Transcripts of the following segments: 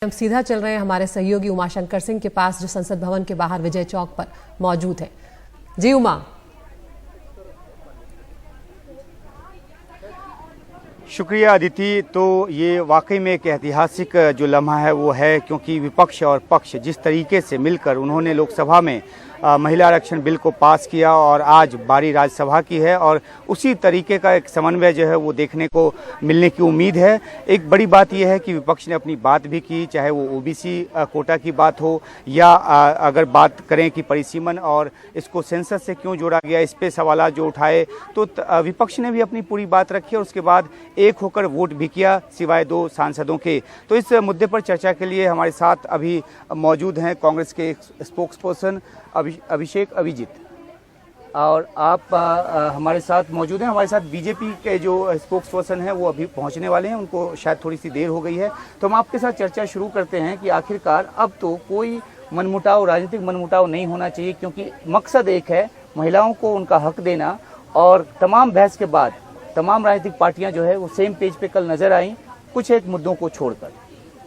हम सीधा चल रहे हैं हमारे सहयोगी उमाशंकर सिंह के पास, जो संसद भवन के बाहर विजय चौक पर मौजूद है। जी उमा। शुक्रिया अदिति। तो ये वाकई में एक ऐतिहासिक जो लम्हा है वो है, क्योंकि विपक्ष और पक्ष जिस तरीके से मिलकर उन्होंने लोकसभा में महिला आरक्षण बिल को पास किया और आज बारी राज्यसभा की है, और उसी तरीके का एक समन्वय जो है वो देखने को मिलने की उम्मीद है। एक बड़ी बात यह है कि विपक्ष ने अपनी बात भी की, चाहे वो ओबीसी कोटा की बात हो या अगर बात करें कि परिसीमन और इसको सेंसस से क्यों जोड़ा गया, इस पे सवाल जो उठाए, तो विपक्ष ने भी अपनी पूरी बात रखी और उसके बाद एक होकर वोट भी किया, सिवाय 2 सांसदों के। तो इस मुद्दे पर चर्चा के लिए हमारे साथ अभी मौजूद हैं कांग्रेस के स्पोक्स पर्सन अभिषेक अभिजीत, और आप हमारे साथ मौजूद हैं। हमारे साथ बीजेपी के जो स्पोक्स पर्सन हैं वो अभी पहुंचने वाले हैं, उनको शायद थोड़ी सी देर हो गई है। तो हम आपके साथ चर्चा शुरू करते हैं कि आखिरकार अब तो कोई मनमुटाव, राजनीतिक मनमुटाव नहीं होना चाहिए, क्योंकि मकसद एक है, महिलाओं को उनका हक देना। और तमाम बहस के बाद तमाम राजनीतिक पार्टियां जो है वो सेम पेज पे कल नजर आई, कुछ एक मुद्दों को छोड़कर।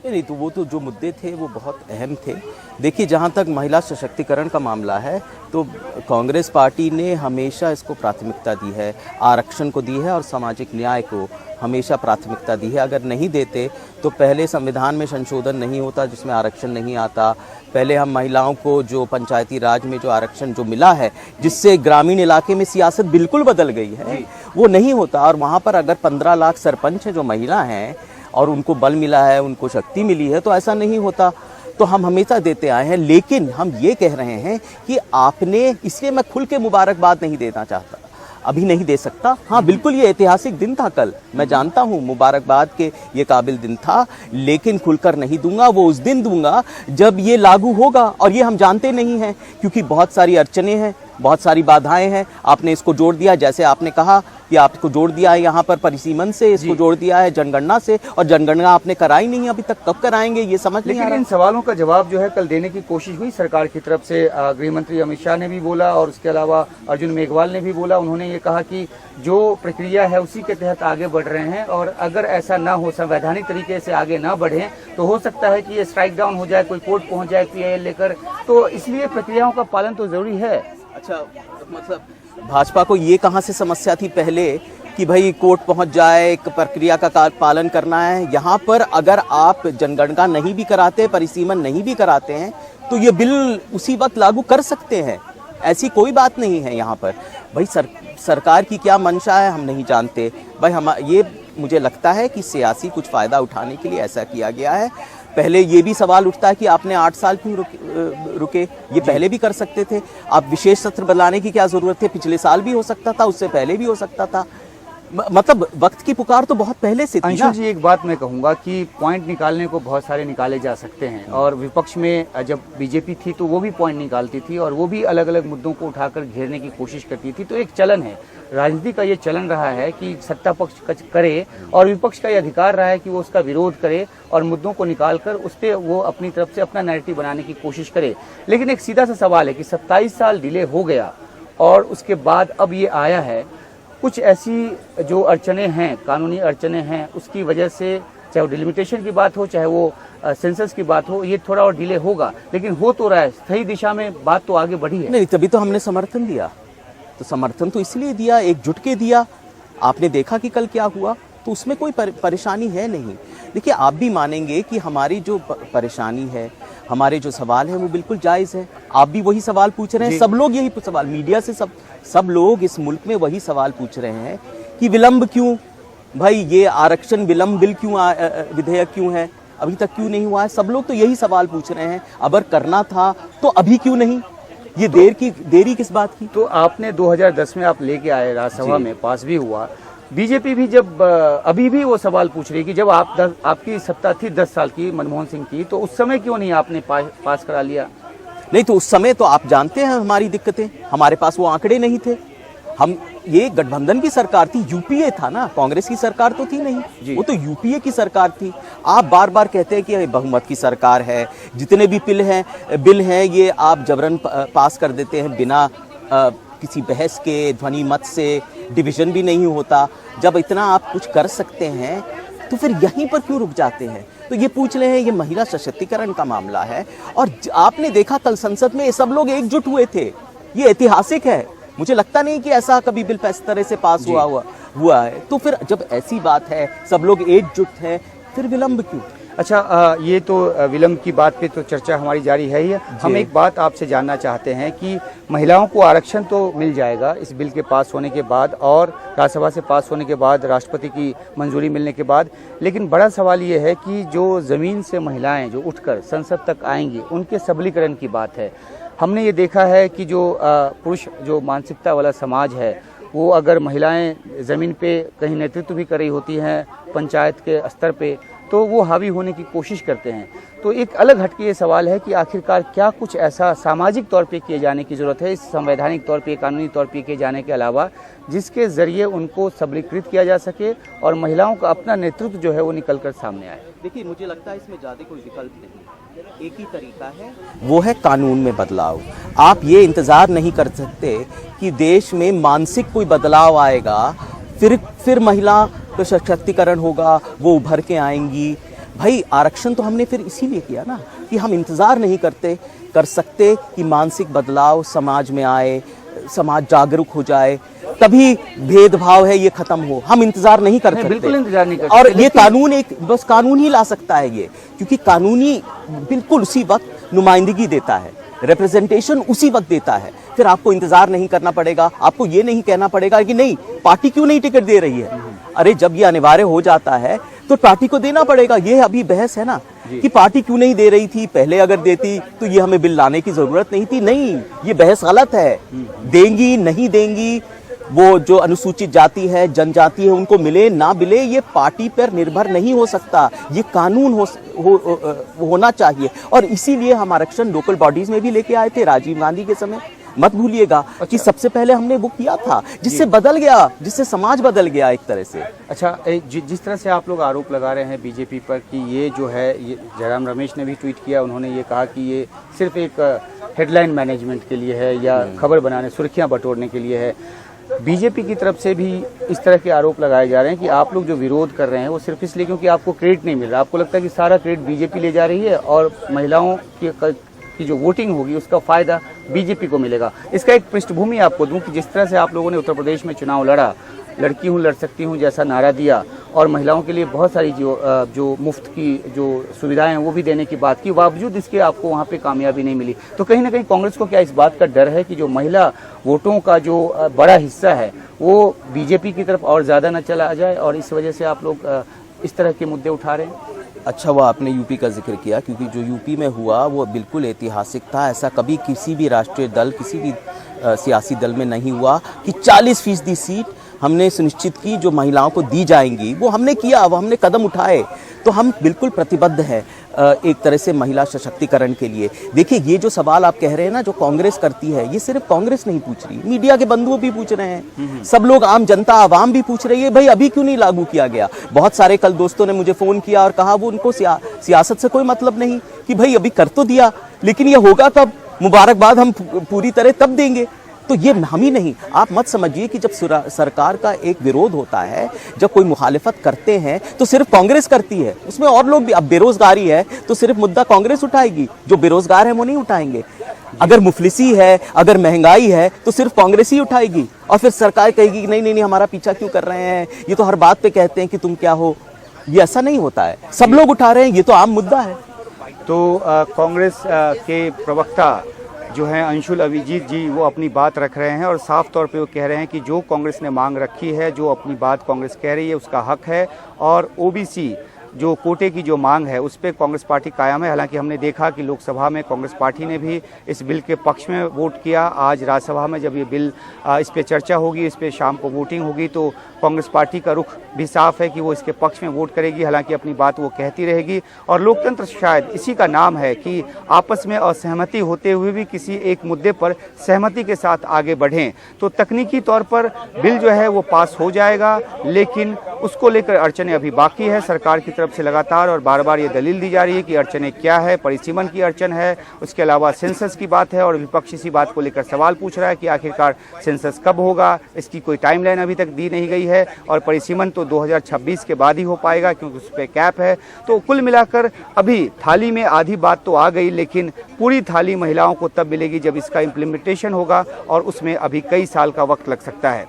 नहीं, तो वो तो जो मुद्दे थे वो बहुत अहम थे। देखिए, जहाँ तक महिला सशक्तिकरण का मामला है तो कांग्रेस पार्टी ने हमेशा इसको प्राथमिकता दी है, आरक्षण को दी है और सामाजिक न्याय को हमेशा प्राथमिकता दी है। अगर नहीं देते तो पहले संविधान में संशोधन नहीं होता जिसमें आरक्षण नहीं आता। पहले हम महिलाओं को जो पंचायती राज में जो आरक्षण जो मिला है, जिससे ग्रामीण इलाके में सियासत बिल्कुल बदल गई है, वो नहीं होता। और वहाँ पर अगर 15 लाख सरपंच जो महिला हैं और उनको बल मिला है, उनको शक्ति मिली है, तो ऐसा नहीं होता। तो हम हमेशा देते आए हैं, लेकिन हम ये कह रहे हैं कि आपने, इसलिए मैं खुल के मुबारकबाद नहीं देना चाहता, अभी नहीं दे सकता। हाँ, बिल्कुल ये ऐतिहासिक दिन था कल, मैं जानता हूँ मुबारकबाद के ये काबिल दिन था, लेकिन खुलकर नहीं दूंगा। वो उस दिन दूंगा जब ये लागू होगा, और ये हम जानते नहीं हैं, क्योंकि बहुत सारी अड़चने हैं, बहुत सारी बाधाएं हैं। आपने इसको जोड़ दिया, जैसे आपने कहा कि आपको जोड़ दिया है यहाँ पर परिसीमन से, इसको जोड़ दिया है जनगणना से, और जनगणना आपने कराई नहीं अभी तक, कब कराएंगे ये समझ नहीं आ रहा। लेकिन इन सवालों का जवाब जो है कल देने की कोशिश हुई सरकार की तरफ से। गृह मंत्री अमित शाह ने भी बोला और उसके अलावा अर्जुन मेघवाल ने भी बोला। उन्होंने ये कहा कि जो प्रक्रिया है उसी के तहत आगे बढ़ रहे हैं, और अगर ऐसा ना हो, संवैधानिक तरीके से आगे ना बढ़े, तो हो सकता है कि ये स्ट्राइक डाउन हो जाए, कोई कोर्ट पहुंच जाए पीआईएल लेकर। तो इसलिए प्रक्रियाओं का पालन तो जरूरी है। अच्छा, मतलब भाजपा को ये कहाँ से समस्या थी पहले कि भाई कोर्ट पहुंच जाए, एक प्रक्रिया का पालन करना है। यहाँ पर अगर आप जनगणना नहीं भी कराते, परिसीमन नहीं भी कराते हैं, तो ये बिल उसी वक्त लागू कर सकते हैं, ऐसी कोई बात नहीं है। यहाँ पर भाई सरकार की क्या मंशा है हम नहीं जानते भाई। हम ये, मुझे लगता है कि सियासी कुछ फ़ायदा उठाने के लिए ऐसा किया गया है। पहले ये भी सवाल उठता है कि आपने 8 साल क्यों रुके, ये पहले भी कर सकते थे। आप विशेष सत्र बुलाने की क्या ज़रूरत है, पिछले साल भी हो सकता था, उससे पहले भी हो सकता था। मतलब वक्त की पुकार तो बहुत पहले से थी। अंशुल जी, एक बात मैं कहूँगा कि पॉइंट निकालने को बहुत सारे निकाले जा सकते हैं, और विपक्ष में जब बीजेपी थी तो वो भी पॉइंट निकालती थी, और वो भी अलग अलग मुद्दों को उठाकर घेरने की कोशिश करती थी। तो एक चलन है, राजनीति का ये चलन रहा है कि सत्ता पक्ष करे और विपक्ष का ये अधिकार रहा है कि वो उसका विरोध करे और मुद्दों को निकालकर उस पर वो अपनी तरफ से अपना नैरेटिव बनाने की कोशिश करे। लेकिन एक सीधा सा सवाल है कि 27 साल डिले हो गया और उसके बाद अब ये आया है, कुछ ऐसी जो अड़चने हैं, कानूनी अड़चने हैं, उसकी वजह से, चाहे वो डिलिमिटेशन की बात हो, चाहे वो सेंसस की बात हो, ये थोड़ा और डिले होगा, लेकिन हो तो रहा है, सही दिशा में बात तो आगे बढ़ी है। नहीं, तभी तो हमने समर्थन दिया। तो समर्थन तो इसलिए दिया, एकजुट के दिया। आपने देखा कि कल क्या हुआ, तो उसमें कोई परेशानी है नहीं। देखिए, आप भी मानेंगे कि हमारी जो परेशानी है, हमारे जो सवाल हैं वो बिल्कुल जायज़ है। आप भी वही सवाल पूछ रहे हैं, सब लोग यही सवाल, मीडिया से सब लोग इस मुल्क में वही सवाल पूछ रहे हैं कि विलंब क्यों भाई, ये आरक्षण विलंब बिल क्यों, विधेयक क्यों है, अभी तक क्यों नहीं हुआ है। सब लोग तो यही सवाल पूछ रहे हैं। अगर करना था तो अभी क्यों नहीं, ये देरी किस बात की। तो आपने 2010 में आप लेके आए, राज्यसभा में पास भी हुआ। बीजेपी भी जब अभी भी वो सवाल पूछ रही कि जब आपकी सत्ता थी 10 साल की, मनमोहन सिंह की, तो उस समय क्यों नहीं आपने पास करा लिया। नहीं, तो उस समय तो आप जानते हैं हमारी दिक्कतें, हमारे पास वो आंकड़े नहीं थे। हम, ये गठबंधन की सरकार थी, यूपीए था ना, कांग्रेस की सरकार तो थी नहीं, वो तो यूपीए की सरकार थी। आप बार बार कहते हैं कि बहुमत की सरकार है, जितने भी बिल हैं ये आप जबरन पास कर देते हैं, बिना किसी बहस के, ध्वनि मत से, डिवीजन भी नहीं होता। जब इतना आप कुछ कर सकते हैं तो फिर यहीं पर क्यों रुक जाते हैं? तो ये पूछ रहे हैं, ये महिला सशक्तिकरण का मामला है। और आपने देखा कल संसद में ये सब लोग एकजुट हुए थे, ये ऐतिहासिक है। मुझे लगता नहीं कि ऐसा कभी बिल इस तरह से पास हुआ है। तो फिर जब ऐसी बात है, सब लोग एकजुट हैं, फिर विलंब क्यों? अच्छा, ये तो विलंब की बात पे तो चर्चा हमारी जारी है ही। हम एक बात आपसे जानना चाहते हैं कि महिलाओं को आरक्षण तो मिल जाएगा इस बिल के पास होने के बाद और राज्यसभा से पास होने के बाद, राष्ट्रपति की मंजूरी मिलने के बाद, लेकिन बड़ा सवाल ये है कि जो ज़मीन से महिलाएं जो उठकर संसद तक आएंगी, उनके सबलीकरण की बात है। हमने ये देखा है कि जो पुरुष जो मानसिकता वाला समाज है, वो अगर महिलाएं ज़मीन पे कहीं नेतृत्व भी कर रही होती हैं पंचायत के स्तर पे, तो वो हावी होने की कोशिश करते हैं। तो एक अलग हटके ये सवाल है कि आखिरकार क्या कुछ ऐसा सामाजिक तौर पे किए जाने की ज़रूरत है, इस संवैधानिक तौर पे, कानूनी तौर पे किए जाने के अलावा, जिसके ज़रिए उनको सबलीकृत किया जा सके और महिलाओं का अपना नेतृत्व जो है वो निकल कर सामने आए। देखिए, मुझे लगता है इसमें ज़्यादा कोई विकल्प नहीं, एक ही तरीका है, वो है कानून में बदलाव। आप ये इंतज़ार नहीं कर सकते कि देश में मानसिक कोई बदलाव आएगा, फिर महिला तो सशक्तिकरण होगा, वो उभर के आएंगी। भाई, आरक्षण तो हमने फिर इसीलिए किया ना कि हम इंतज़ार नहीं कर सकते कि मानसिक बदलाव समाज में आए, समाज जागरूक हो जाए, तभी भेदभाव है ये खत्म हो। हम इंतजार नहीं कर सकते, बिल्कुल इंतजार नहीं कर सकते। और ये कानून बस कानून ही ला सकता है ये, क्योंकि कानूनी बिल्कुल उसी वक्त नुमाइंदगी देता है, रिप्रेजेंटेशन उसी वक्त देता है। फिर आपको इंतजार नहीं करना पड़ेगा, आपको ये नहीं कहना पड़ेगा कि नहीं पार्टी क्यों नहीं टिकट दे रही है। अरे जब ये अनिवार्य हो जाता है तो पार्टी को देना पड़ेगा। ये अभी बहस है ना कि पार्टी क्यों नहीं दे रही थी, पहले अगर देती तो ये हमें बिल लाने की जरूरत नहीं थी। नहीं, ये बहस गलत है। देंगी नहीं देंगी, वो जो अनुसूचित जाति है, जनजाति है, उनको मिले ना मिले, ये पार्टी पर निर्भर नहीं हो सकता। ये कानून होना चाहिए। और इसीलिए हम आरक्षण लोकल बॉडीज में भी लेके आए थे राजीव गांधी के समय। मत भूलिएगा कि सबसे पहले हमने वो किया था, जिससे बदल गया, जिससे समाज बदल गया एक तरह से। अच्छा, जिस तरह से आप लोग आरोप लगा रहे हैं बीजेपी पर कि ये जो है, ये जयराम रमेश ने भी ट्वीट किया, उन्होंने ये कहा कि ये सिर्फ एक हेडलाइन मैनेजमेंट के लिए है या खबर बनाने, सुर्खियां बटोरने के लिए है। बीजेपी की तरफ से भी इस तरह के आरोप लगाए जा रहे हैं कि आप लोग जो विरोध कर रहे हैं वो सिर्फ इसलिए क्योंकि आपको क्रेडिट नहीं मिल रहा। आपको लगता है कि सारा क्रेडिट बीजेपी ले जा रही है और महिलाओं की जो वोटिंग होगी उसका फायदा बीजेपी को मिलेगा। इसका एक पृष्ठभूमि आपको दूं कि जिस तरह से आप लोगों ने उत्तर प्रदेश में चुनाव लड़ा, लड़की हूँ लड़ सकती हूँ जैसा नारा दिया, और महिलाओं के लिए बहुत सारी जो मुफ्त की जो सुविधाएं हैं वो भी देने की बात की, बावजूद इसके आपको वहाँ पे कामयाबी नहीं मिली। तो कहीं ना कहीं कांग्रेस को क्या इस बात का डर है कि जो महिला वोटों का जो बड़ा हिस्सा है वो बीजेपी की तरफ और ज़्यादा न चला जाए, और इस वजह से आप लोग इस तरह के मुद्दे उठा रहे हैं? अच्छा, वो आपने यूपी का जिक्र किया, क्योंकि जो यूपी में हुआ वो बिल्कुल ऐतिहासिक था। ऐसा कभी किसी भी राष्ट्रीय दल, किसी भी सियासी दल में नहीं हुआ कि 40% सीट हमने सुनिश्चित की जो महिलाओं को दी जाएंगी। वो हमने किया, वो हमने कदम उठाए। तो हम बिल्कुल प्रतिबद्ध हैं एक तरह से महिला सशक्तिकरण के लिए। देखिए, ये जो सवाल आप कह रहे हैं ना, जो कांग्रेस करती है, ये सिर्फ कांग्रेस नहीं पूछ रही, मीडिया के बंधु भी पूछ रहे हैं, सब लोग, आम जनता, आवाम भी पूछ रही है, भाई अभी क्यों नहीं लागू किया गया। बहुत सारे कल दोस्तों ने मुझे फोन किया और कहा वो उनको सियासत से कोई मतलब नहीं, कि भाई अभी कर तो दिया, लेकिन ये होगा कब, मुबारकबाद हम पूरी तरह तब देंगे। तो ये हम ही नहीं, आप मत समझिए कि जब सरकार का एक विरोध होता है, जब कोई मुखालिफत करते हैं तो सिर्फ कांग्रेस करती है, उसमें और लोग भी। अब बेरोजगारी है तो सिर्फ मुद्दा कांग्रेस उठाएगी, जो बेरोजगार है वो नहीं उठाएंगे। अगर मुफलिसी है, अगर महंगाई है तो सिर्फ कांग्रेस ही उठाएगी, और फिर सरकार कहेगी नहीं नहीं नहीं, हमारा पीछा क्यों कर रहे हैं, ये तो हर बात पे कहते हैं कि तुम क्या हो। ये ऐसा नहीं होता है, सब लोग उठा रहे हैं, ये तो आम मुद्दा है। तो कांग्रेस के प्रवक्ता जो हैं अंशुल अभिजीत जी, वो अपनी बात रख रहे हैं और साफ तौर पे वो कह रहे हैं कि जो कांग्रेस ने मांग रखी है, जो अपनी बात कांग्रेस कह रही है उसका हक है, और ओबीसी जो कोटे की जो मांग है उस पर कांग्रेस पार्टी कायम है। हालांकि हमने देखा कि लोकसभा में कांग्रेस पार्टी ने भी इस बिल के पक्ष में वोट किया। आज राज्यसभा में जब ये बिल इस पर चर्चा होगी, इस पर शाम को वोटिंग होगी, तो कांग्रेस पार्टी का रुख भी साफ है कि वो इसके पक्ष में वोट करेगी। हालांकि अपनी बात वो कहती रहेगी, और लोकतंत्र शायद इसी का नाम है कि आपस में असहमति होते हुए भी किसी एक मुद्दे पर सहमति के साथ आगे बढ़ें। तो तकनीकी तौर पर बिल जो है वो पास हो जाएगा, लेकिन उसको लेकर अड़चनें अभी बाकी है। सरकार की तरफ से लगातार और बार बार ये दलील दी जा रही है कि अड़चनें क्या है, परिसीमन की अड़चन है, उसके अलावा सेंसस की बात है और विपक्ष इसी बात को लेकर सवाल पूछ रहा है कि आखिरकार सेंसस कब होगा। इसकी कोई टाइमलाइन अभी तक दी नहीं गई है और परिसीमन तो 2026 के बाद ही हो पाएगा क्योंकि उस पर कैप है। तो कुल मिलाकर अभी थाली में आधी बात तो आ गई, लेकिन पूरी थाली महिलाओं को तब मिलेगी जब इसका इम्प्लीमेंटेशन होगा और उसमें अभी कई साल का वक्त लग सकता है।